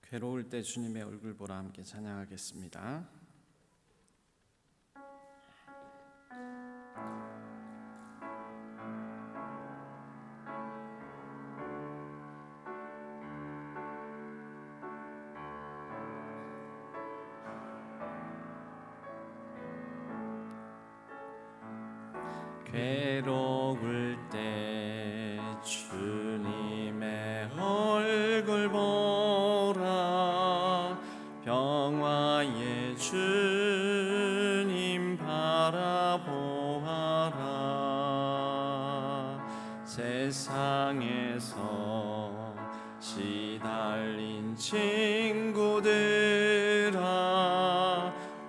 괴로울 때 주님의 얼굴 보라 함께 찬양하겠습니다. 괴로울 때 주님의 얼굴 보라, 평화의 주님 바라보아라. 세상에서 시달린 친구들아,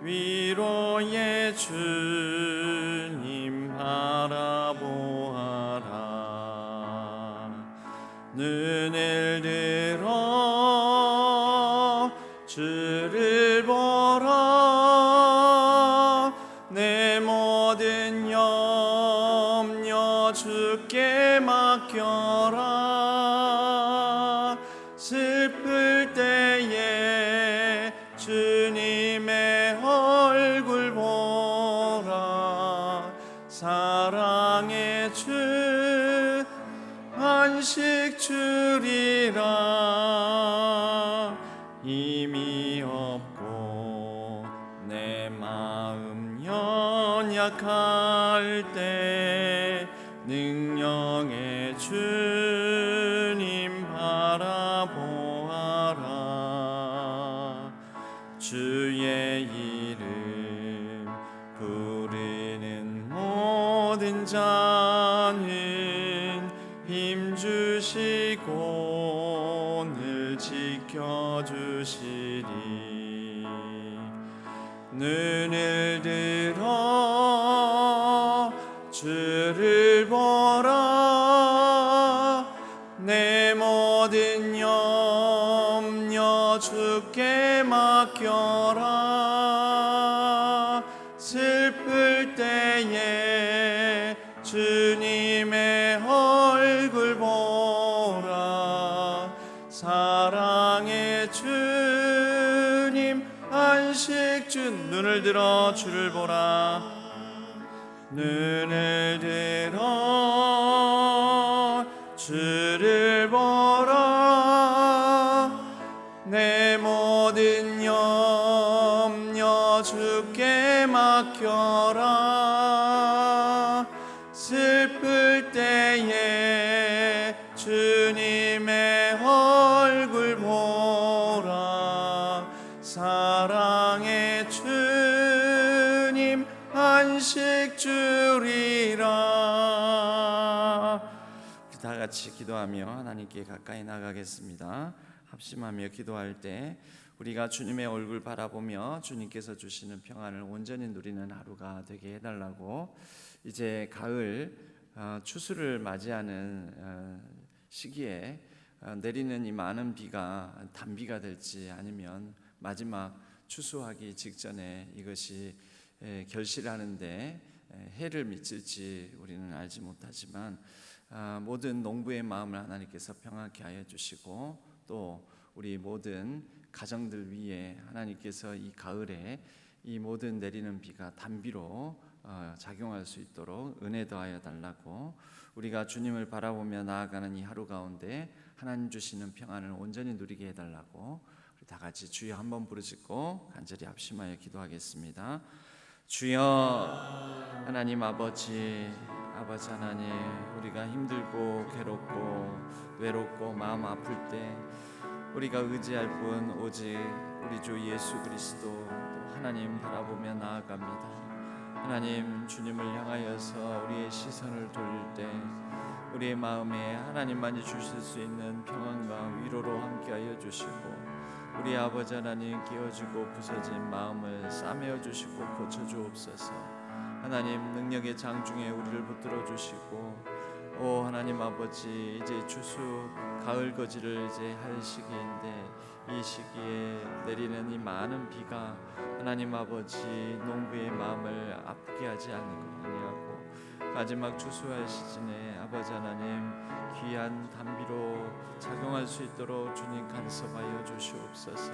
위로의 주님 바라보아라. 눈을 들어 주를 보라, 내 모든 염려 주께 맡겨라. 슬플 때에 주님의 얼굴 보라, 사랑의 주 안식 주리라. 힘이 없고 내 마음 연약할 때 능력의 주님 바라보아라. 주의 이름 부르는 모든 자는 힘주시고 늘 지켜주시리. 눈을 들어 주를 보라, 내 모든 염려 주께 맡겨라. 슬플 때에 주님의 얼굴 보라, 사랑의 주님 안식 주. 눈을 들어 주를 보라, 눈을 들어 주를 보라, 내 모든 염려 주께 맡겨라. 슬플 때에 주님의 얼굴 보라, 사랑의 주님 안식 주리라. 다 같이 기도하며 하나님께 가까이 나가겠습니다. 합심하며 기도할 때 우리가 주님의 얼굴 바라보며 주님께서 주시는 평안을 온전히 누리는 하루가 되게 해달라고, 이제 가을 추수를 맞이하는 시기에 내리는 이 많은 비가 단비가 될지 아니면 마지막 추수하기 직전에 이것이 결실하는데 해를 미칠지 우리는 알지 못하지만 모든 농부의 마음을 하나님께서 평안케 하여 주시고, 또 우리 모든 가정들 위에 하나님께서 이 가을에 이 모든 내리는 비가 단비로 작용할 수 있도록 은혜 더하여 달라고, 우리가 주님을 바라보며 나아가는 이 하루 가운데 하나님 주시는 평안을 온전히 누리게 해달라고 우리 다 같이 주여 한번 부르짖고 간절히 합심하여 기도하겠습니다. 주여 하나님 아버지 하나님, 우리가 힘들고 괴롭고 외롭고 마음 아플 때 우리가 의지할 분 오직 우리 주 예수 그리스도, 또 하나님 바라보며 나아갑니다. 하나님 주님을 향하여서 우리의 시선을 돌릴 때 우리의 마음에 하나님만이 주실 수 있는 평안과 위로로 함께하여 주시고, 우리 아버지 하나님 깨어지고 부서진 마음을 싸매어 주시고 고쳐 주옵소서. 하나님 능력의 장중에 우리를 붙들어 주시고, 오 하나님 아버지, 이제 추수 가을 거지를 이제 할 시기인데 이 시기에 내리는 이 많은 비가 하나님 아버지 농부의 마음을 아프게 하지 않는 것 아니하고 마지막 추수할 시즌에 아버지 하나님 귀한 단비로 작용할 수 있도록 주님 간섭하여 주시옵소서.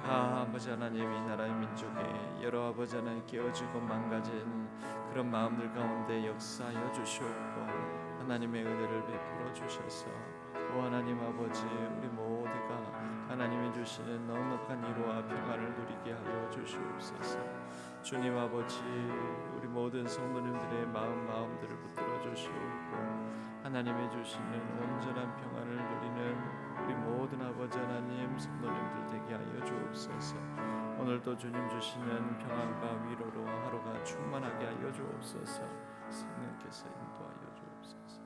아버지 하나님, 이 나라의 민족에 여러 아버지 하나님 깨어지고 망가진 그런 마음들 가운데 역사하여 주시옵고 하나님의 은혜를 베풀어 주셔서 하나님 아버지, 우리 모두가 하나님이 주시는 넉넉한 위로와 평안을 누리게 하여 주시옵소서. 주님 아버지, 우리 모든 성도님들의 마음들을 붙들어 주시옵고 하나님이 주시는 온전한 평안을 누리는 우리 모든 아버지 하나님 성도님들 되게 하여 주옵소서. 오늘도 주님 주시는 평안과 위로로 하루가 충만하게 하여 주옵소서. 성령께서 인도하여 주옵소서.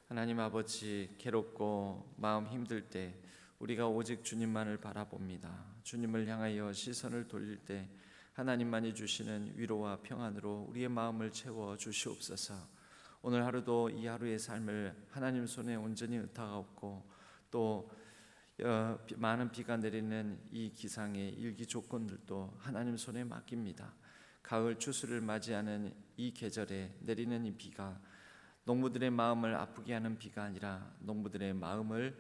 하나님 아버지, 괴롭고 마음 힘들 때 우리가 오직 주님만을 바라봅니다. 주님을 향하여 시선을 돌릴 때 하나님만이 주시는 위로와 평안으로 우리의 마음을 채워 주시옵소서. 오늘 하루도 이 하루의 삶을 하나님 손에 온전히 의탁하옵고 또 많은 비가 내리는 이 기상의 일기 조건들도 하나님 손에 맡깁니다. 가을 추수를 맞이하는 이 계절에 내리는 이 비가 농부들의 마음을 아프게 하는 비가 아니라 농부들의 마음을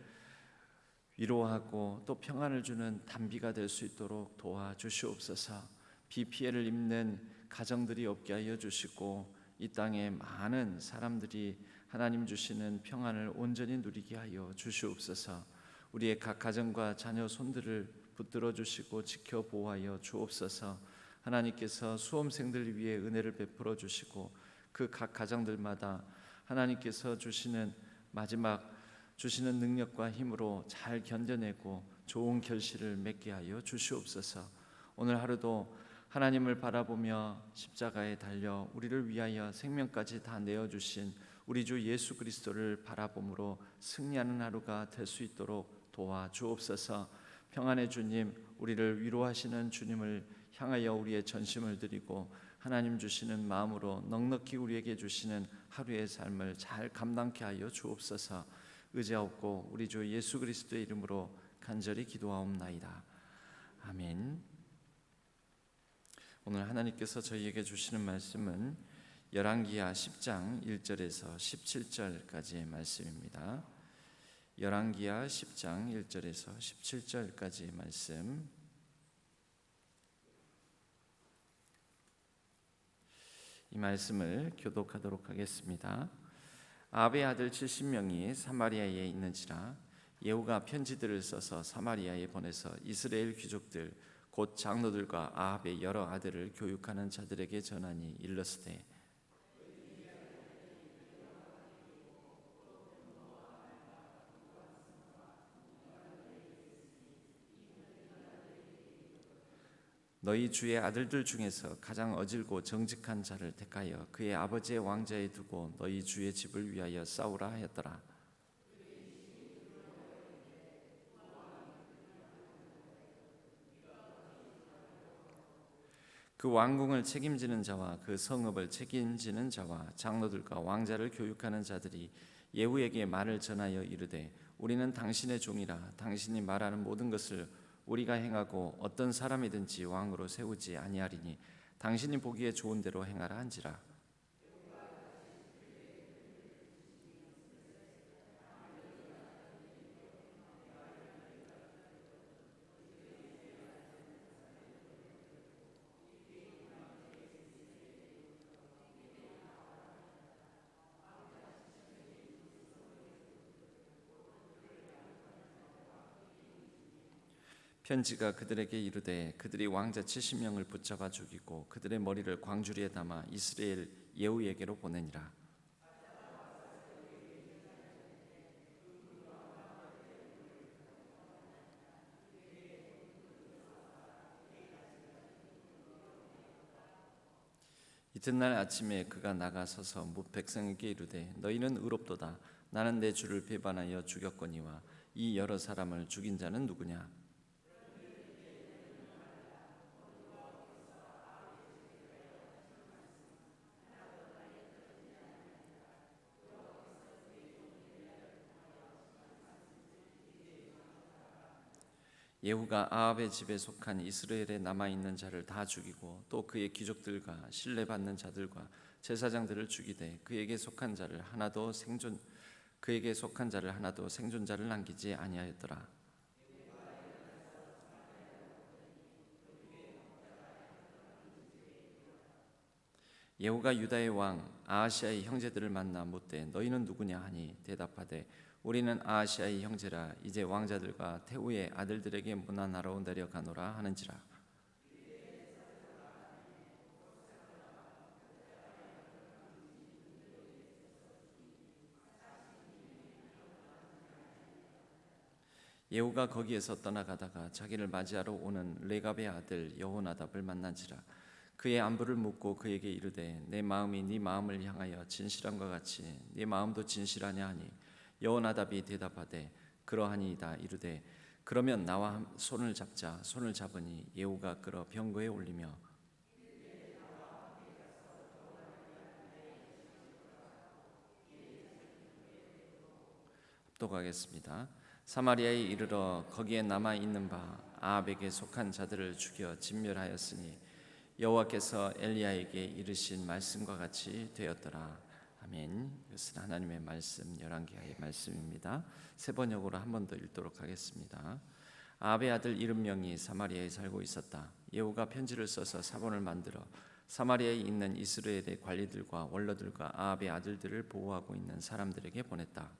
위로하고 또 평안을 주는 단비가 될 수 있도록 도와주시옵소서. 비 피해를 입는 가정들이 없게 하여 주시고 이 땅에 많은 사람들이 하나님 주시는 평안을 온전히 누리게 하여 주시옵소서. 우리의 각 가정과 자녀 손들을 붙들어 주시고 지켜 보호하여 주옵소서. 하나님께서 수험생들 위해 은혜를 베풀어 주시고 그 각 가정들마다 하나님께서 주시는 마지막 주시는 능력과 힘으로 잘 견뎌내고 좋은 결실을 맺게 하여 주시옵소서. 오늘 하루도 하나님을 바라보며 십자가에 달려 우리를 위하여 생명까지 다 내어주신 우리 주 예수 그리스도를 바라봄으로 승리하는 하루가 될 수 있도록 도와주옵소서. 평안의 주님, 우리를 위로하시는 주님을 향하여 우리의 전심을 드리고 하나님 주시는 마음으로 넉넉히 우리에게 주시는 하루의 삶을 잘 감당케 하여 주옵소서. 의지하옵고 우리 주 예수 그리스도의 이름으로 간절히 기도하옵나이다. 아멘. 오늘 하나님께서 저희에게 주시는 말씀은 열왕기하 10장 1절에서 17절까지의 말씀입니다. 열왕기하 10장 1절에서 17절까지의 말씀, 이 말씀을 교독하도록 하겠습니다. 아합의 아들 70명이 사마리아에 있는지라 예후가 편지들을 써서 사마리아에 보내서 이스라엘 귀족들 곧 장로들과 아합의 여러 아들을 교육하는 자들에게 전하니 일렀으되 너희 주의 아들들 중에서 가장 어질고 정직한 자를 택하여 그의 아버지의 왕자에 두고 너희 주의 집을 위하여 싸우라 하였더라. 그 왕궁을 책임지는 자와 그 성읍을 책임지는 자와 장로들과 왕자를 교육하는 자들이 예후에게 말을 전하여 이르되 우리는 당신의 종이라. 당신이 말하는 모든 것을 우리가 행하고 어떤 사람이든지 왕으로 세우지 아니하리니 당신이 보기에 좋은 대로 행하라 한지라. 편지가 그들에게 이르되 그들이 왕자 70명을 붙잡아 죽이고 그들의 머리를 광주리에 담아 이스라엘 예후에게로 보내니라. 이튿날 아침에 그가 나가서서 뭇 백성에게 이르되 너희는 의롭도다. 나는 내 주를 배반하여 죽였거니와 이 여러 사람을 죽인 자는 누구냐? 예후가 아합의 집에 속한 이스라엘에 남아있는 자를 다 죽이고 또 그의 귀족들과 신뢰받는 자들과 제사장들을 죽이되 그에게 속한 자를 하나도 생존자를 남기지 아니하였더라. 예후가 유다의 왕 아하시아의 형제들을 만나 묻되 너희는 누구냐 하니 대답하되 우리는 아하시아의 형제라. 이제 왕자들과 태후의 아들들에게 문안하러 내려가노라 하는지라. 예후가 거기에서 떠나가다가 자기를 맞이하러 오는 레갑의 아들 여호나답을 만난지라. 그의 안부를 묻고 그에게 이르되 내 마음이 네 마음을 향하여 진실함과 같이 네 마음도 진실하냐 하니 여호나답이 대답하되 그러하니이다. 이르되 그러면 나와 손을 잡자. 손을 잡으니 예후가 끌어 병거에 올리며 합독하겠습니다. 사마리아에 이르러 거기에 남아 있는 바 아합에게 속한 자들을 죽여 진멸하였으니 여호와께서 엘리야에게 이르신 말씀과 같이 되었더라. 아멘. 이것은 하나님의 말씀 열왕기하의 말씀입니다. 세 번역으로 한 번 더 읽도록 하겠습니다. 아합의 아들 70명이 사마리아에 살고 있었다. 예후가 편지를 써서 사본을 만들어 사마리아에 있는 이스라엘의 관리들과 원로들과 아합의 아들들을 보호하고 있는 사람들에게 보냈다.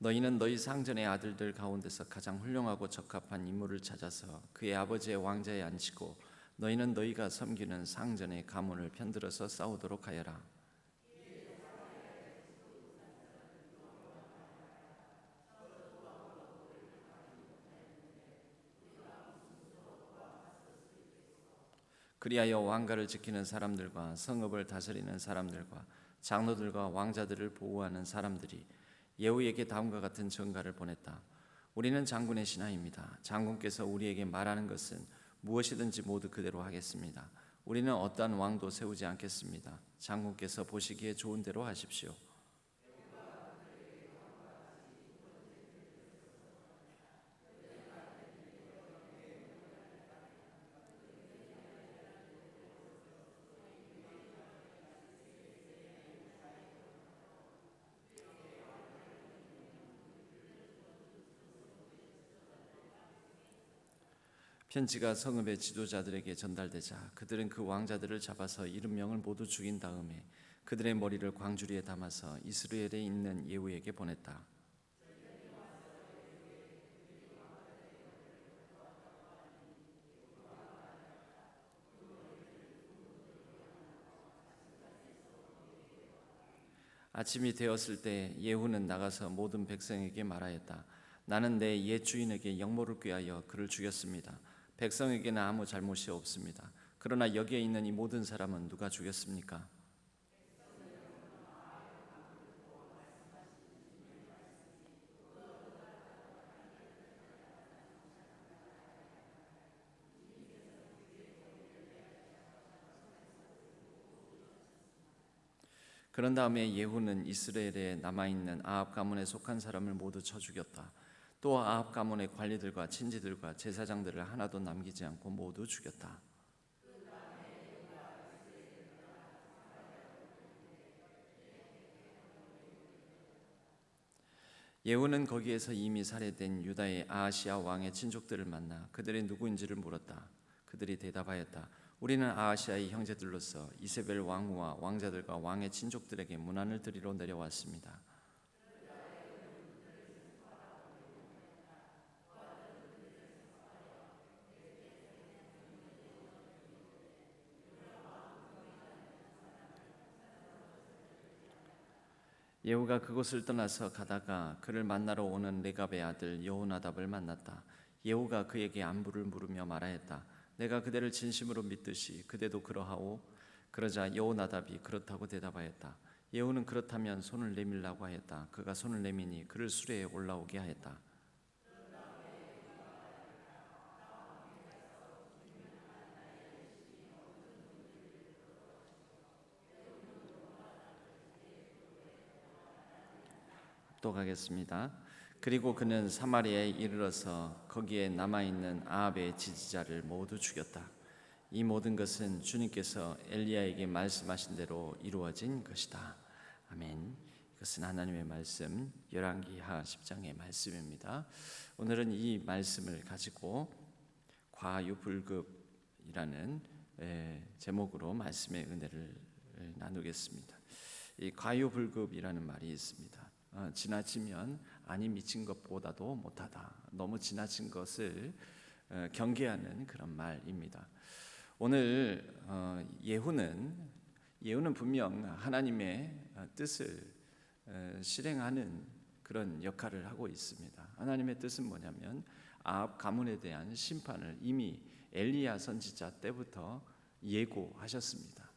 너희는 너희 상전의 아들들 가운데서 가장 훌륭하고 적합한 인물을 찾아서 그의 아버지의 왕자에 앉히고 너희는 너희가 섬기는 상전의 가문을 편들어서 싸우도록 하여라. 그리하여 왕가를 지키는 사람들과 성읍을 다스리는 사람들과 장로들과 왕자들을 보호하는 사람들이 예후에게 다음과 같은 전가를 보냈다. 우리는 장군의 신하입니다. 장군께서 우리에게 말하는 것은 무엇이든지 모두 그대로 하겠습니다. 우리는 어떠한 왕도 세우지 않겠습니다. 장군께서 보시기에 좋은 대로 하십시오. 편지가 성읍의 지도자들에게 전달되자 그들은 그 왕자들을 잡아서 70명을 모두 죽인 다음에 그들의 머리를 광주리에 담아서 이스라엘에 있는 예후에게 보냈다. 아침이 되었을 때 예후는 나가서 모든 백성에게 말하였다. 나는 내 옛 주인에게 영모를 꾀하여 그를 죽였습니다. 백성에게는 아무 잘못이 없습니다. 그러나 여기에 있는 이 모든 사람은 누가 죽였습니까? 그런 다음에 예후는 이스라엘에 남아있는 아합 가문에 속한 사람을 모두 쳐 죽였다. 또 아합 가문의 관리들과 친지들과 제사장들을 하나도 남기지 않고 모두 죽였다. 예후는 거기에서 이미 살해된 유다의 아하시아 왕의 친족들을 만나 그들이 누구인지를 물었다. 그들이 대답하였다. 우리는 아하시아의 형제들로서 이세벨 왕후와 왕자들과 왕의 친족들에게 문안을 드리러 내려왔습니다. 예후가 그곳을 떠나서 가다가 그를 만나러 오는 레갑의 아들 여호나답을 만났다. 예후가 그에게 안부를 물으며 말하였다. 내가 그대를 진심으로 믿듯이 그대도 그러하오? 그러자 여호나답이 그렇다고 대답하였다. 예후는 그렇다면 손을 내밀라고 하였다. 그가 손을 내미니 그를 수레에 올라오게 하였다. 또 가겠습니다. 그리고 그는 사마리아에 이르러서 거기에 남아있는 아합의 지지자를 모두 죽였다. 이 모든 것은 주님께서 엘리야에게 말씀하신 대로 이루어진 것이다. 아멘. 이것은 하나님의 말씀, 열왕기하 10장의 말씀입니다. 오늘은 이 말씀을 가지고 과유불급이라는 제목으로 말씀의 은혜를 나누겠습니다. 이 과유불급이라는 말이 있습니다. 지나치면 아니 미친 것보다도 못하다. 너무 지나친 것을 경계하는 그런 말입니다. 오늘 예후는 분명 하나님의 뜻을 실행하는 그런 역할을 하고 있습니다. 하나님의 뜻은 뭐냐면 아합 가문에 대한 심판을 이미 엘리야 선지자 때부터 예고하셨습니다.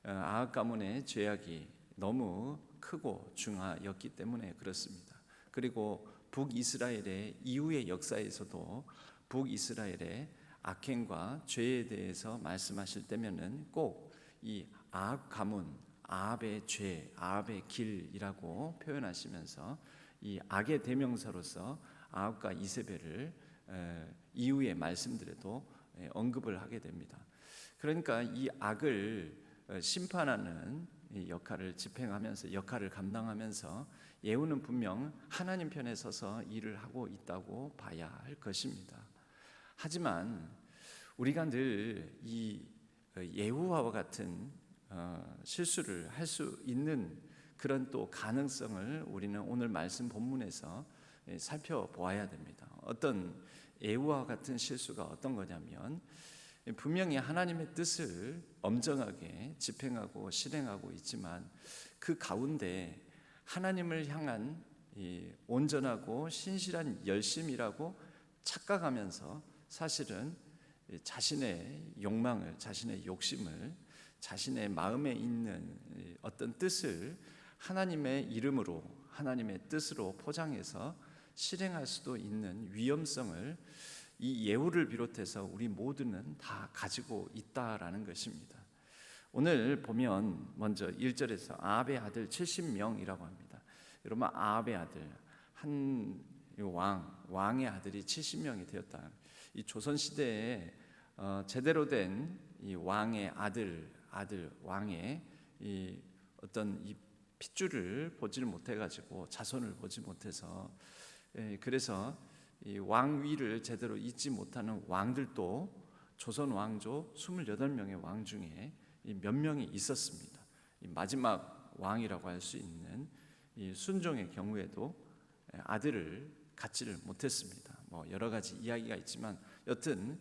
아합 가문의 죄악이 너무 크고 중하였기 때문에 그렇습니다. 그리고 북이스라엘의 이후의 역사에서도 북이스라엘의 악행과 죄에 대해서 말씀하실 때면은 꼭 이 아합 가문, 아합의 죄, 아합의 길이라고 표현하시면서 이 악의 대명사로서 아합과 이세벨을 이후의 말씀들에도 언급을 하게 됩니다. 그러니까 이 악을 심판하는 역할을 집행하면서 역할을 감당하면서 예후는 분명 하나님 편에 서서 일을 하고 있다고 봐야 할 것입니다. 하지만 우리가 늘 이 예후와 같은 실수를 할 수 있는 그런 또 가능성을 우리는 오늘 말씀 본문에서 살펴보아야 됩니다. 어떤 예후와 같은 실수가 어떤 거냐면 분명히 하나님의 뜻을 엄정하게 집행하고 실행하고 있지만 그 가운데 하나님을 향한 이 온전하고 신실한 열심이라고 착각하면서 사실은 자신의 욕망을, 자신의 욕심을, 자신의 마음에 있는 어떤 뜻을 하나님의 이름으로, 하나님의 뜻으로 포장해서 실행할 수도 있는 위험성을 이 예후를 비롯해서 우리 모두는 다 가지고 있다라는 것입니다. 오늘 보면 먼저 1절에서 아합의 아들 70명이라고 합니다. 여러분, 아합의 아들, 한 왕의 아들이 70명이 되었다. 이 조선 시대에 제대로 된 이 왕의 아들 왕의 이 어떤 이 핏줄을 보지를 못해 가지고 자손을 보지 못해서 그래서 이 왕위를 제대로 잇지 못하는 왕들도 조선 왕조 28명의 왕 중에 몇 명이 있었습니다. 이 마지막 왕이라고 할 수 있는 이 순종의 경우에도 아들을 갖지를 못했습니다. 뭐 여러 가지 이야기가 있지만 여튼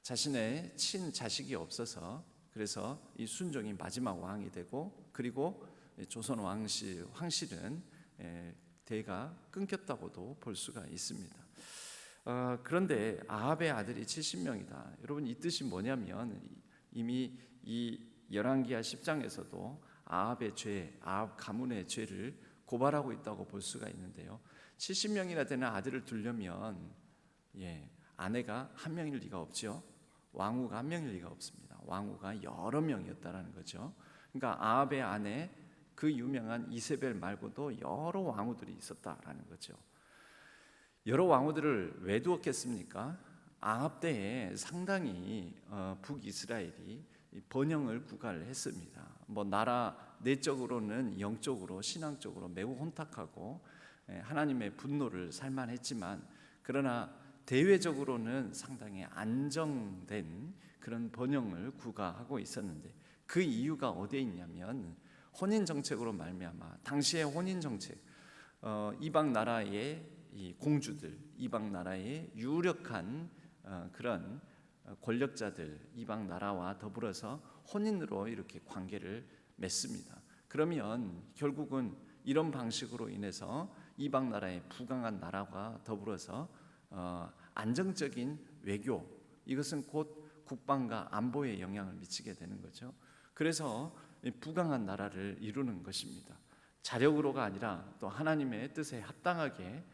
자신의 친자식이 없어서 그래서 이 순종이 마지막 왕이 되고 그리고 조선 황실은 대가 끊겼다고도 볼 수가 있습니다. 그런데 아합의 아들이 70명이다. 여러분, 이 뜻이 뭐냐면 이미 이 열왕기하 10장에서도 아합의 죄, 아합 가문의 죄를 고발하고 있다고 볼 수가 있는데요. 70명이나 되는 아들을 두려면 아내가 한 명일 리가 없죠. 왕후가 한 명일 리가 없습니다. 왕후가 여러 명이었다라는 거죠. 그러니까 아합의 아내 그 유명한 이세벨 말고도 여러 왕후들이 있었다라는 거죠. 여러 왕후들을 왜 두었겠습니까? 아합 때에 상당히 북이스라엘이 번영을 구가했습니다. 뭐 나라 내적으로는 영적으로 신앙적으로 매우 혼탁하고 하나님의 분노를 살만했지만 그러나 대외적으로는 상당히 안정된 그런 번영을 구가하고 있었는데 그 이유가 어디에 있냐면 혼인 정책으로 말미암아 당시의 혼인 정책, 이방 나라의 이 공주들, 이방 나라의 유력한 그런 권력자들, 이방 나라와 더불어서 혼인으로 이렇게 관계를 맺습니다. 그러면 결국은 이런 방식으로 인해서 이방 나라의 부강한 나라와 더불어서 안정적인 외교, 이것은 곧 국방과 안보에 영향을 미치게 되는 거죠. 그래서 부강한 나라를 이루는 것입니다. 자력으로가 아니라 또 하나님의 뜻에 합당하게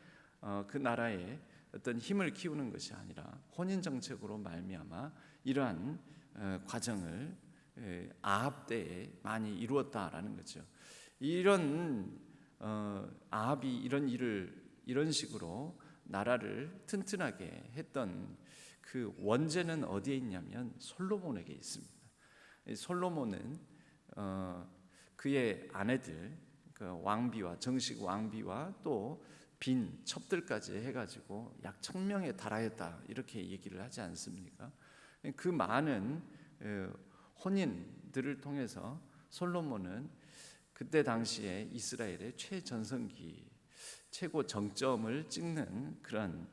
그 나라에 어떤 힘을 키우는 것이 아니라 혼인 정책으로 말미암아 이러한 과정을 아합 때에 많이 이루었다라는 거죠. 이런 아합이 이런 식으로 나라를 튼튼하게 했던 그 원죄는 어디에 있냐면 솔로몬에게 있습니다. 솔로몬은 그의 아내들, 그 왕비와 정식 왕비와 또 빈 첩들까지 해가지고 약 1000명에 달하였다, 이렇게 얘기를 하지 않습니까? 그 많은 혼인들을 통해서 솔로몬은 그때 당시에 이스라엘의 최전성기, 최고 정점을 찍는 그런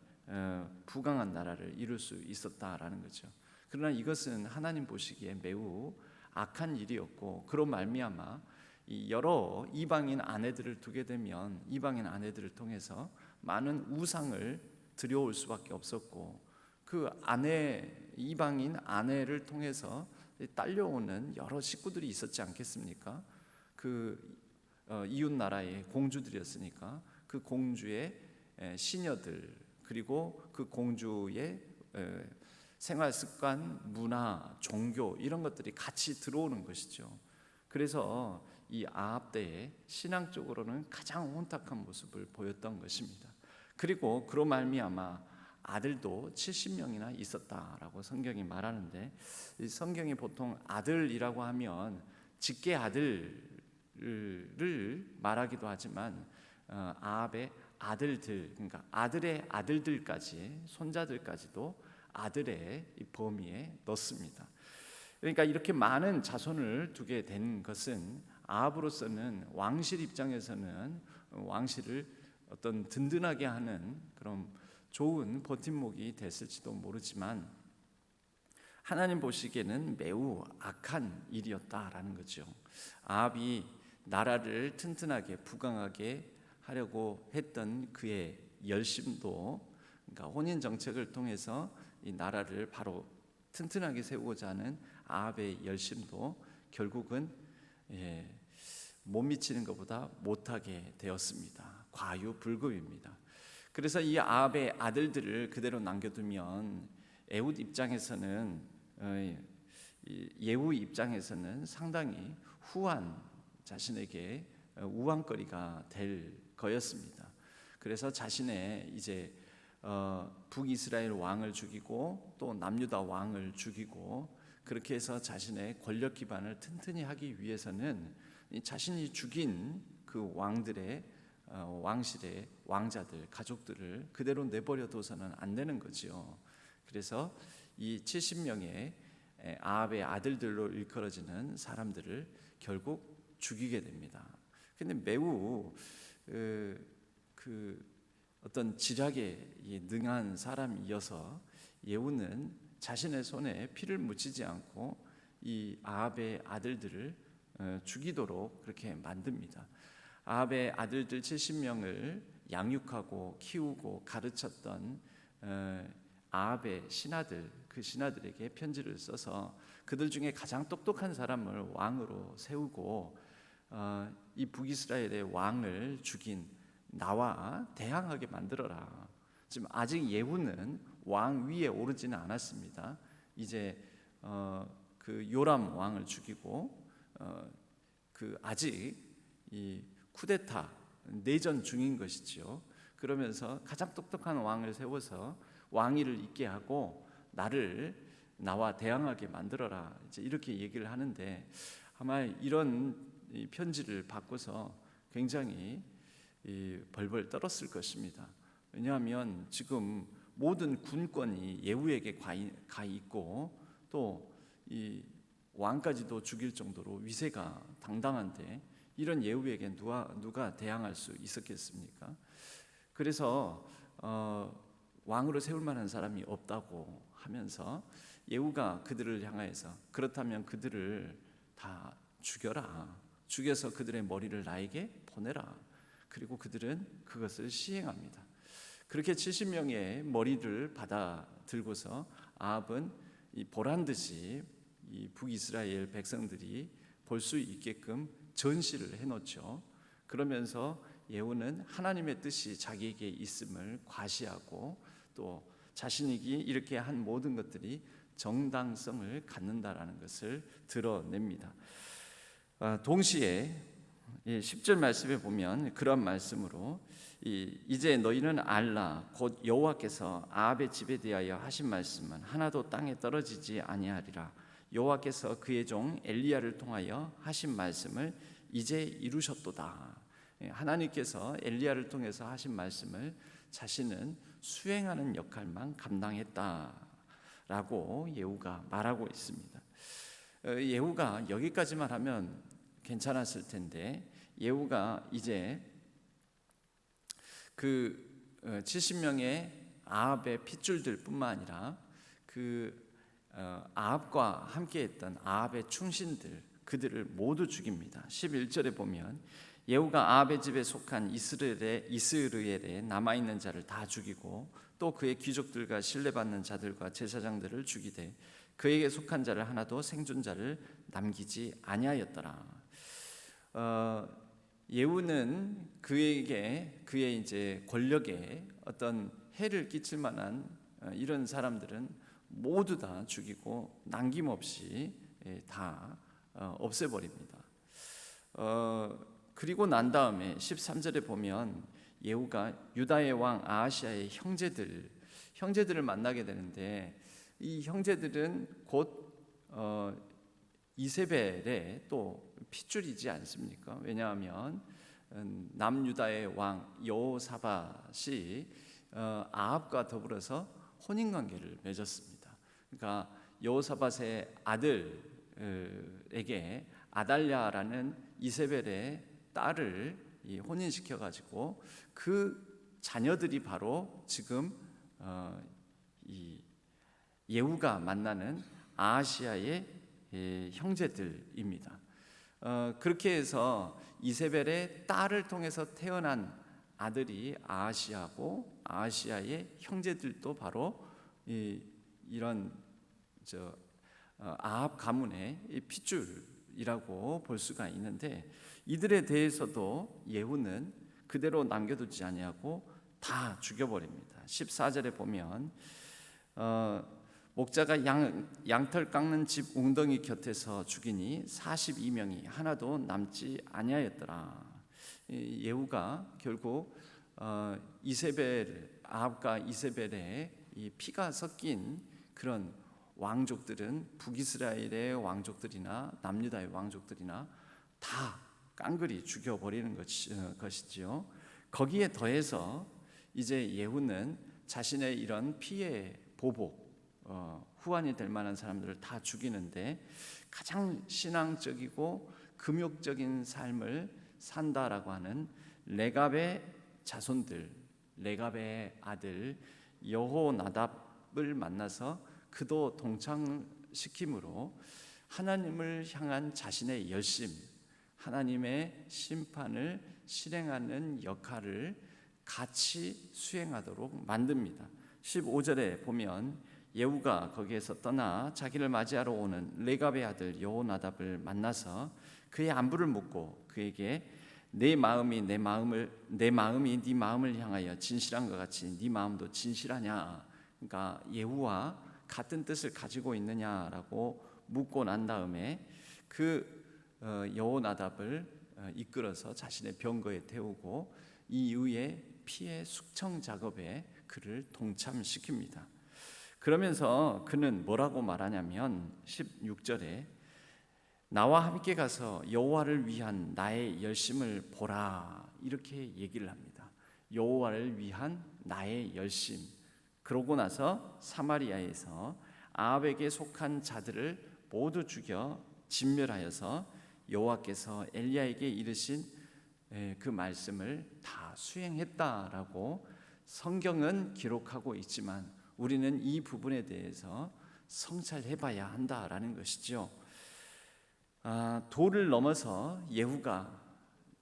부강한 나라를 이룰 수 있었다라는 거죠. 그러나 이것은 하나님 보시기에 매우 악한 일이었고, 그로 말미암아 이 여러 이방인 아내들을 두게 되면 이방인 아내들을 통해서 많은 우상을 들여올 수밖에 없었고, 그 이방인 아내를 통해서 딸려오는 여러 식구들이 있었지 않겠습니까? 그 이웃 나라의 공주들이었으니까 그 공주의 시녀들, 그리고 그 공주의 생활 습관, 문화, 종교, 이런 것들이 같이 들어오는 것이죠. 그래서 이 아합 때에 신앙적으로는 가장 혼탁한 모습을 보였던 것입니다. 그리고 그로 말미암아 아들도 70명이나 있었다라고 성경이 말하는데, 이 성경이 보통 아들이라고 하면 직계 아들을 말하기도 하지만 아합의 아들들, 그러니까 아들의 아들들까지, 손자들까지도 아들의 범위에 넣습니다. 그러니까 이렇게 많은 자손을 두게 된 것은 아합으로서는 왕실 입장에서는 왕실을 어떤 든든하게 하는 그런 좋은 버팀목이 됐을지도 모르지만, 하나님 보시기에는 매우 악한 일이었다라는 거죠. 아합이 나라를 튼튼하게 부강하게 하려고 했던 그의 열심도, 그러니까 혼인 정책을 통해서 이 나라를 바로 튼튼하게 세우고자 하는 아합의 열심도 결국은 못 미치는 것보다 못하게 되었습니다. 과유불급입니다. 그래서 이 아합의 아들들을 그대로 남겨두면 에훗 입장에서는, 예후 입장에서는 상당히 후한, 자신에게 우왕거리가 될 거였습니다. 그래서 자신의 이제 북이스라엘 왕을 죽이고 또 남유다 왕을 죽이고, 그렇게 해서 자신의 권력 기반을 튼튼히 하기 위해서는 자신이 죽인 그 왕들의 왕실의 왕자들, 가족들을 그대로 내버려 둬서는 안 되는 거죠. 그래서 이 70명의 아합의 아들들로 일컬어지는 사람들을 결국 죽이게 됩니다. 근데 매우 그 어떤 지략에 능한 사람이어서 예후는 자신의 손에 피를 묻히지 않고 이 아합의 아들들을 죽이도록 그렇게 만듭니다. 아합의 아들들 70명을 양육하고 키우고 가르쳤던 아합의 신하들, 그 신하들에게 편지를 써서 그들 중에 가장 똑똑한 사람을 왕으로 세우고 이 북이스라엘의 왕을 죽인 나와 대항하게 만들어라. 지금 아직 예후는 왕 위에 오르지는 않았습니다. 이제 그 요람 왕을 죽이고 그 아직 이 쿠데타 내전 중인 것이지요. 그러면서 가장 똑똑한 왕을 세워서 왕위를 잇게 하고 나와 대항하게 만들어라, 이제 이렇게 얘기를 하는데, 아마 이런 편지를 받고서 굉장히 벌벌 떨었을 것입니다. 왜냐하면 지금 모든 군권이 예후에게 가 있고 또 이 왕까지도 죽일 정도로 위세가 당당한데, 이런 예후에게 누가 대항할 수 있었겠습니까? 그래서 왕으로 세울 만한 사람이 없다고 하면서 예후가 그들을 향하여서 그렇다면 그들을 다 죽여라, 죽여서 그들의 머리를 나에게 보내라. 그리고 그들은 그것을 시행합니다. 그렇게 70명의 머리를 받아 들고서 아합은 이 보란듯이 이 북이스라엘 백성들이 볼 수 있게끔 전시를 해놓죠. 그러면서 예후는 하나님의 뜻이 자기에게 있음을 과시하고 또 자신이 이렇게 한 모든 것들이 정당성을 갖는다라는 것을 드러냅니다. 동시에 10절 말씀에 보면 그런 말씀으로 이제 너희는 알라 곧 여호와께서 아합의 집에 대하여 하신 말씀은 하나도 땅에 떨어지지 아니하리라. 여호와께서 그의 종 엘리야를 통하여 하신 말씀을 이제 이루셨도다. 하나님께서 엘리야를 통해서 하신 말씀을 자신은 수행하는 역할만 감당했다라고 예후가 말하고 있습니다. 예후가 여기까지만 하면 괜찮았을 텐데 예후가 이제 그 70명의 아합의 핏줄들뿐만 아니라 그 아합과 함께했던 아합의 충신들 그들을 모두 죽입니다. 11절에 보면 예후가 아합의 집에 속한 이스르엘에 남아있는 자를 다 죽이고 또 그의 귀족들과 신뢰받는 자들과 제사장들을 죽이되 그에게 속한 자를 하나도 생존자를 남기지 아니하였더라. 예후는 그에게 그의 이제 권력에 어떤 해를 끼칠 만한 이런 사람들은 모두 다 죽이고 남김없이 다 없애버립니다. 그리고 난 다음에 13절에 보면 예후가 유다의 왕 아하시아의 형제들을 만나게 되는데 이 형제들은 곧 이세벨의 또 핏줄이지 않습니까? 왜냐하면 남유다의 왕 여호사밧이 아합과 더불어서 혼인관계를 맺었습니다. 그러니까 여호사밧의 아들에게 아달랴라는 이세벨의 딸을 혼인시켜 가지고 그 자녀들이 바로 지금 이 예후가 만나는 아하시아의 형제들입니다. 그렇게 해서 이세벨의 딸을 통해서 태어난 아들이 아하시아고 아하시아의 형제들도 바로 이런 아합 가문의 핏줄이라고 볼 수가 있는데 이들에 대해서도 예후는 그대로 남겨두지 아니하고 다 죽여버립니다. 14절에 보면 목자가 양털 깎는 집 웅덩이 곁에서 죽이니 42명이 하나도 남지 아니하였더라. 예후가 결국 아합과 이세벨의 이 피가 섞인 그런 왕족들은 북이스라엘의 왕족들이나 남유다의 왕족들이나 다 깡그리 죽여버리는 것이지요. 거기에 더해서 이제 예후는 자신의 이런 피의 보복 후환이 될 만한 사람들을 다 죽이는데 가장 신앙적이고 금욕적인 삶을 산다라고 하는 레갑의 자손들, 레갑의 아들 여호나답을 만나서 그도 동참시킴으로 하나님을 향한 자신의 열심, 하나님의 심판을 실행하는 역할을 같이 수행하도록 만듭니다. 15절에 보면 예후가 거기에서 떠나 자기를 맞이하러 오는 레갑의 아들 여호나답을 만나서 그의 안부를 묻고 그에게 내 마음이 네 마음을 향하여 진실한 것 같이 네 마음도 진실하냐? 그러니까 예후와 같은 뜻을 가지고 있느냐라고 묻고 난 다음에 그 여호나답을 이끌어서 자신의 병거에 태우고 이후에 피의 숙청 작업에 그를 동참시킵니다. 그러면서 그는 뭐라고 말하냐면 16절에 나와 함께 가서 여호와를 위한 나의 열심을 보라 이렇게 얘기를 합니다. 여호와를 위한 나의 열심. 그러고 나서 사마리아에서 아합에게 속한 자들을 모두 죽여 진멸하여서 여호와께서 엘리야에게 이르신 그 말씀을 다 수행했다라고 성경은 기록하고 있지만 우리는 이 부분에 대해서 성찰해봐야 한다라는 것이죠. 도를 넘어서 예후가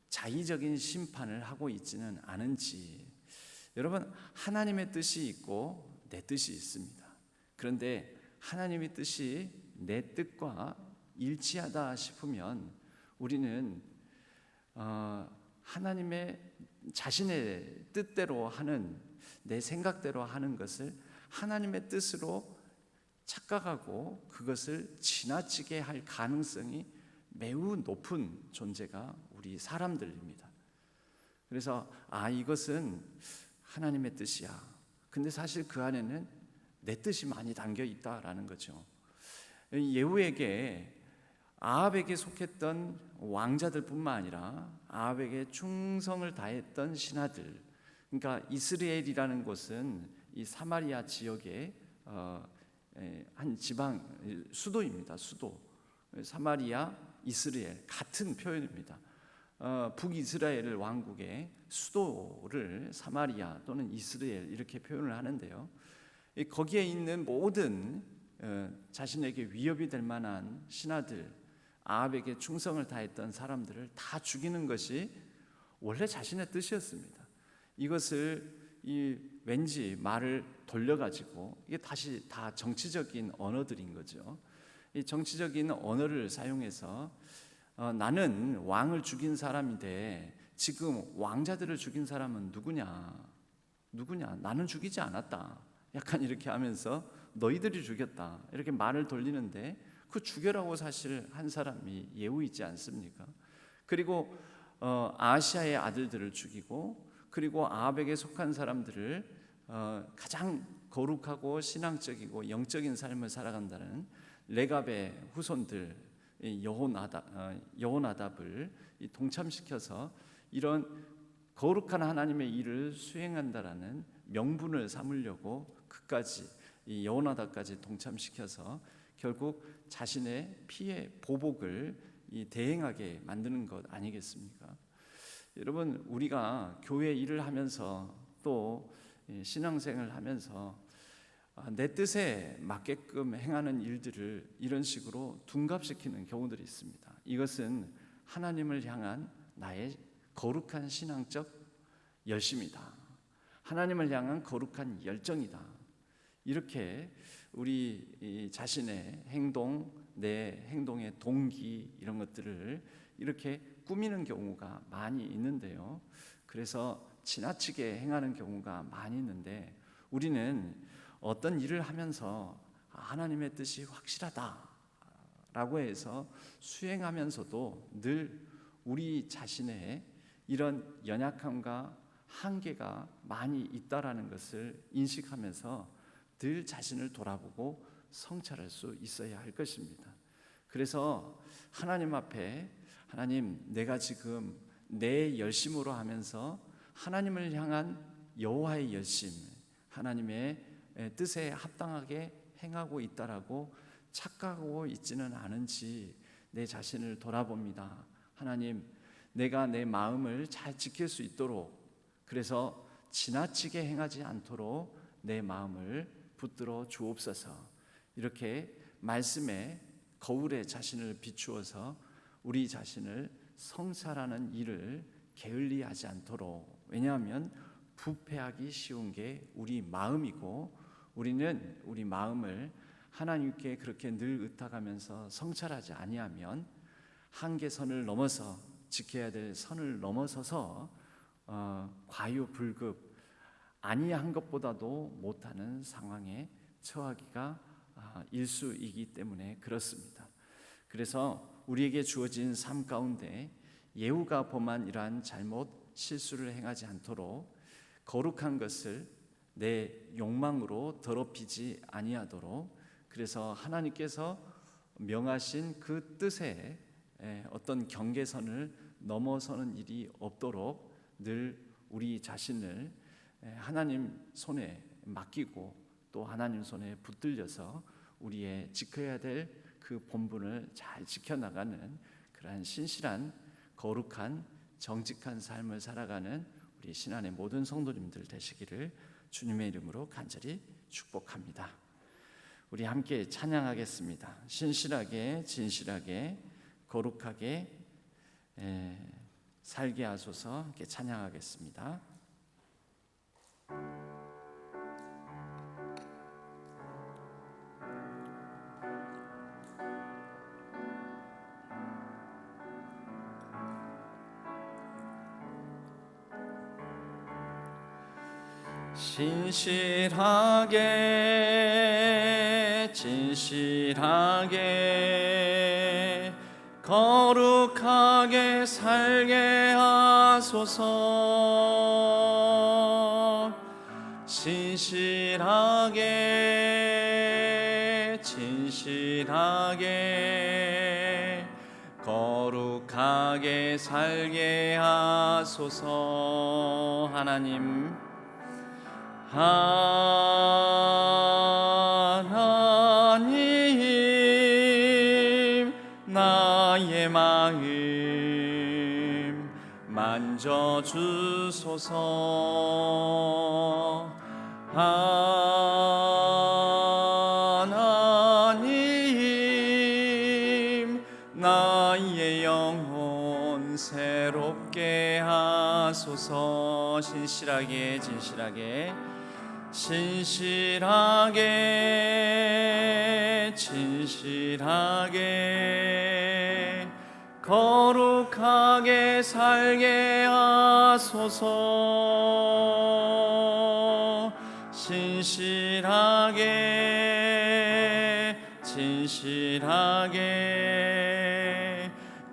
자의적인 심판을 하고 있지는 않은지, 여러분, 하나님의 뜻이 있고 내 뜻이 있습니다. 그런데 하나님의 뜻이 내 뜻과 일치하다 싶으면 우리는 하나님의 자신의 뜻대로 하는, 내 생각대로 하는 것을 하나님의 뜻으로 착각하고 그것을 지나치게 할 가능성이 매우 높은 존재가 우리 우리 사람들입니다. 그래서 이것은 하나님의 뜻이야. 근데 사실 그 안에는 내 뜻이 많이 담겨 있다라는 거죠. 예후에게 아합에게 속했던 왕자들뿐만 아니라 아합에게 충성을 다했던 신하들, 그러니까 이스라엘이라는 곳은 이 사마리아 지역의 한 지방 수도입니다. 수도. 사마리아, 이스라엘 같은 표현입니다. 북이스라엘 왕국의 수도를 사마리아 또는 이스라엘 이렇게 표현을 하는데요. 거기에 있는 모든 자신에게 위협이 될 만한 신하들, 아합에게 충성을 다했던 사람들을 다 죽이는 것이 원래 자신의 뜻이었습니다. 이것을 왠지 말을 돌려가지고 이게 다시 다 정치적인 언어들인 거죠. 이 정치적인 언어를 사용해서 나는 왕을 죽인 사람인데 지금 왕자들을 죽인 사람은 누구냐? 나는 죽이지 않았다. 약간 이렇게 하면서 너희들이 죽였다. 이렇게 말을 돌리는데 그 죽여라고 사실 한 사람이 예후이지 않습니까? 그리고 아하시아의 아들들을 죽이고 그리고 아합에게 속한 사람들을 가장 거룩하고 신앙적이고 영적인 삶을 살아간다는 레갑의 후손들 여호나답을 동참시켜서 이런 거룩한 하나님의 일을 수행한다라는 명분을 삼으려고 그까지 이 여호나답까지 동참시켜서 결국 자신의 피의 보복을 대행하게 만드는 것 아니겠습니까? 여러분, 우리가 교회 일을 하면서 또 신앙생활을 하면서 내 뜻에 맞게끔 행하는 일들을 이런 식으로 둔갑시키는 경우들이 있습니다. 이것은 하나님을 향한 나의 거룩한 신앙적 열심이다. 하나님을 향한 거룩한 열정이다. 이렇게 우리 자신의 행동, 내 행동의 동기 이런 것들을 이렇게 꾸미는 경우가 많이 있는데요. 그래서 지나치게 행하는 경우가 많이 있는데 우리는 어떤 일을 하면서 하나님의 뜻이 확실하다라고 해서 수행하면서도 늘 우리 자신의 이런 연약함과 한계가 많이 있다라는 것을 인식하면서 늘 자신을 돌아보고 성찰할 수 있어야 할 것입니다. 그래서 하나님 앞에 하나님, 내가 지금 내 열심으로 하면서 하나님을 향한 여호와의 열심, 하나님의 뜻에 합당하게 행하고 있다라고 착각하고 있지는 않은지 내 자신을 돌아봅니다. 하나님, 내가 내 마음을 잘 지킬 수 있도록, 그래서 지나치게 행하지 않도록 내 마음을 붙들어 주옵소서. 이렇게 말씀에 거울에 자신을 비추어서 우리 자신을 성찰하는 일을 게을리하지 않도록, 왜냐하면 부패하기 쉬운 게 우리 마음이고 우리는 우리 마음을 하나님께 그렇게 늘 의탁하면서 성찰하지 아니하면 한계선을 넘어서 지켜야 될 선을 넘어서서 과유불급 아니한 것보다도 못하는 상황에 처하기가 일수이기 때문에 그렇습니다. 그래서 우리에게 주어진 삶 가운데 예후가 범한 이러한 잘못 실수를 행하지 않도록 거룩한 것을 내 욕망으로 더럽히지 아니하도록, 그래서 하나님께서 명하신 그 뜻에 어떤 경계선을 넘어서는 일이 없도록 늘 우리 자신을 하나님 손에 맡기고 또 하나님 손에 붙들려서 우리의 지켜야 될 그 본분을 잘 지켜나가는 그러한 신실한 거룩한 정직한 삶을 살아가는 우리 신안의 모든 성도님들 되시기를 주님의 이름으로 간절히 축복합니다. 우리 함께 찬양하겠습니다. 신실하게 진실하게 거룩하게 살게 하소서. 함께 찬양하겠습니다. 신실하게 진실하게 거룩하게 살게 하소서. 진실하게 거룩하게 살게 하소서. 하나님 나의 마음 만져주소서. 하나님 나의 영혼 새롭게 하소서. 진실하게 거룩하게 살게 하소서. 진실하게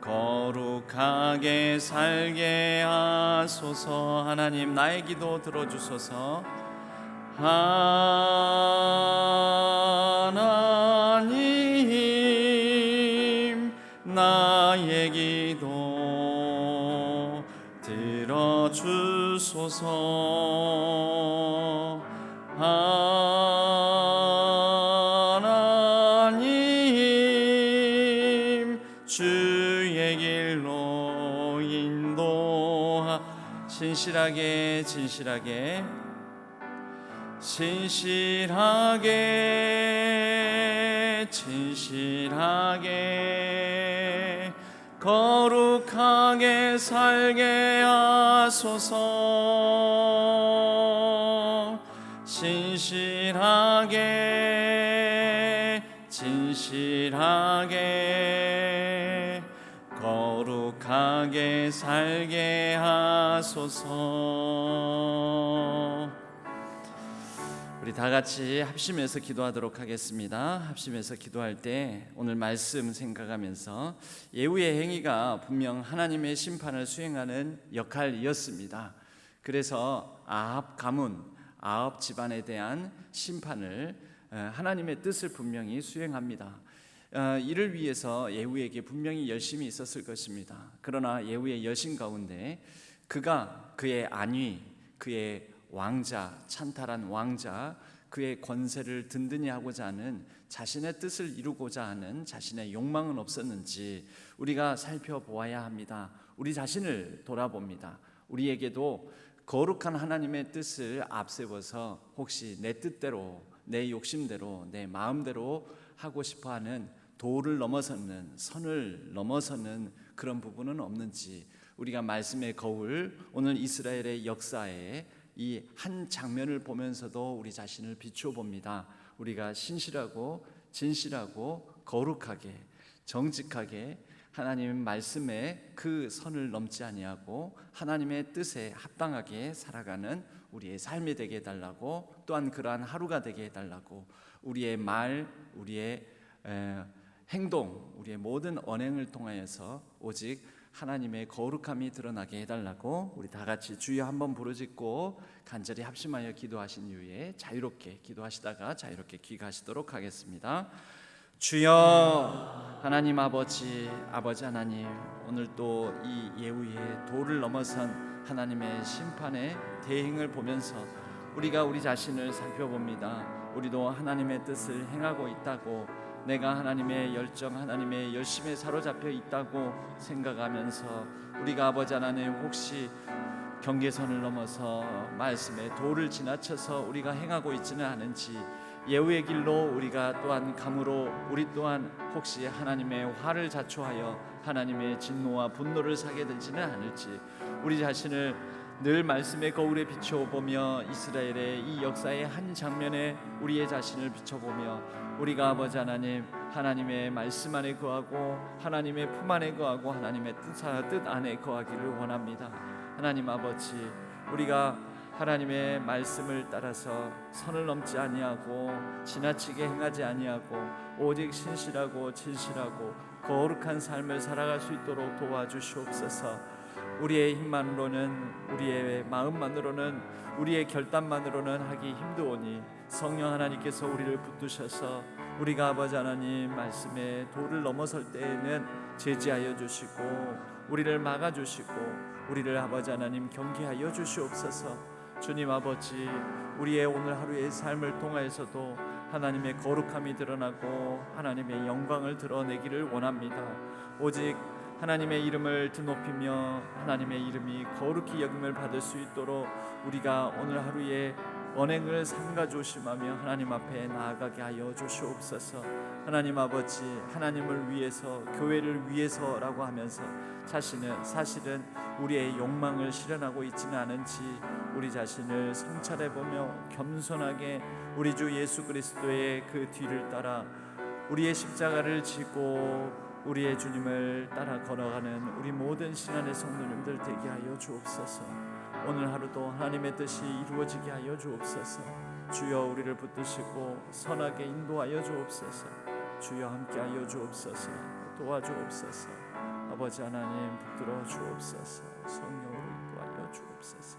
거룩하게 살게 하소서. 하나님 나의 기도 들어주소서. 하나님 나의 기도 들어주소서. 하나님 주의 길로 인도하. 진실하게 거룩하게 살게 하소서. 진실하게 거룩하게 살게 하소서. 우리 다 같이 합심해서 기도하도록 하겠습니다. 합심해서 기도할 때 오늘 말씀 생각하면서 예후의 행위가 분명 하나님의 심판을 수행하는 역할이었습니다. 그래서 아합 가문, 아합 집안에 대한 심판을 하나님의 뜻을 분명히 수행합니다. 이를 위해서 예후에게 분명히 열심이 있었을 것입니다. 그러나 예후의 여신 가운데 그의 안위, 그의 왕자, 찬탈한 왕자, 그의 권세를 든든히 하고자 하는, 자신의 뜻을 이루고자 하는 자신의 욕망은 없었는지 우리가 살펴보아야 합니다. 우리 자신을 돌아봅니다. 우리에게도 거룩한 하나님의 뜻을 앞세워서 혹시 내 뜻대로, 내 욕심대로, 내 마음대로 하고 싶어하는, 도를 넘어서는, 선을 넘어서는 그런 부분은 없는지, 우리가 말씀의 거울, 오늘 이스라엘의 역사에 이 한 장면을 보면서도 우리 자신을 비추어 봅니다. 우리가 신실하고 진실하고 거룩하게 정직하게 하나님의 말씀에 그 선을 넘지 아니하고 하나님의 뜻에 합당하게 살아가는 우리의 삶이 되게 해달라고, 또한 그러한 하루가 되게 해달라고, 우리의 말, 우리의 행동, 우리의 모든 언행을 통하여서 오직 하나님의 거룩함이 드러나게 해달라고 우리 다 같이 주여 한번 부르짖고 간절히 합심하여 기도하신 이후에 자유롭게 기도하시다가 자유롭게 귀가하시도록 하겠습니다. 주여 하나님 아버지 하나님, 오늘 또 이 예후의 도를 넘어선 하나님의 심판의 대행을 보면서 우리가 우리 자신을 살펴봅니다. 우리도 하나님의 뜻을 행하고 있다고, 내가 하나님의 열정, 하나님의 열심에 사로잡혀 있다고 생각하면서 우리가 아버지 하나님 혹시 경계선을 넘어서 말씀의 도를 지나쳐서 우리가 행하고 있지는 않은지, 예후의 길로 우리가 또한 감으로 우리 또한 혹시 하나님의 화를 자초하여 하나님의 진노와 분노를 사게 되지는 않을지, 우리 자신을 늘 말씀의 거울에 비춰보며 이스라엘의 이 역사의 한 장면에 우리의 자신을 비춰보며 우리가 아버지 하나님, 하나님의 말씀 안에 거하고 하나님의 품 안에 거하고 하나님의 뜻 안에 거하기를 원합니다. 하나님 아버지, 우리가 하나님의 말씀을 따라서 선을 넘지 아니하고 지나치게 행하지 아니하고 오직 신실하고 진실하고 거룩한 삶을 살아갈 수 있도록 도와주시옵소서. 우리의 힘만으로는, 우리의 마음만으로는, 우리의 결단만으로는 하기 힘드오니 성령 하나님께서 우리를 붙드셔서 우리가 아버지 하나님 말씀에 도를 넘어설 때에는 제지하여 주시고 우리를 막아주시고 우리를 아버지 하나님 경계하여 주시옵소서. 주님 아버지, 우리의 오늘 하루의 삶을 통하여서도 하나님의 거룩함이 드러나고 하나님의 영광을 드러내기를 원합니다. 오직 하나님의 이름을 드높이며 하나님의 이름이 거룩히 여김을 받을 수 있도록 우리가 오늘 하루에 언행을 삼가 조심하며 하나님 앞에 나아가게 하여 주시옵소서. 하나님 아버지, 하나님을 위해서, 교회를 위해서라고 하면서 사실은 우리의 욕망을 실현하고 있지는 않은지 우리 자신을 성찰해보며 겸손하게 우리 주 예수 그리스도의 그 뒤를 따라 우리의 십자가를 지고 우리의 주님을 따라 걸어가는 우리 모든 신앙의 성도님들 되게 하여 주옵소서. 오늘 하루도 하나님의 뜻이 이루어지게 하여 주옵소서. 주여 우리를 붙드시고 선하게 인도하여 주옵소서. 주여 함께하여 주옵소서. 도와주옵소서. 아버지 하나님 붙들어 주옵소서. 성령으로 인도하여 주옵소서.